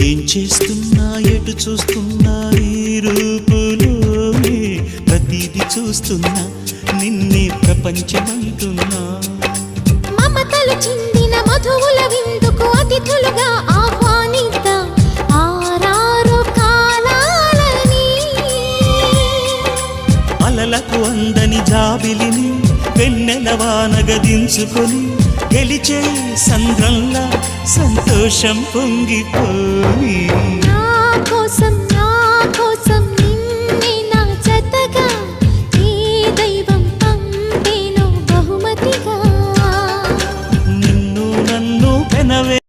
ఏం చేస్తున్నా ఎటు చూస్తున్నా నీ రూపులోనే ప్రతిదీ చూస్తున్నా నిన్నే ప్రపంచమంటున్నా మమతలు చిందిన మధువుల విందుకు అతిథులుగా ఆహ్వానిద్దాం ఆరారు కాలాలని అలలకు అందని జాబిలిని వెన్నెల వానగదించుకొని గెలిచే సంద్రంలా సంతోషం పొంగిపోయి నా కోసం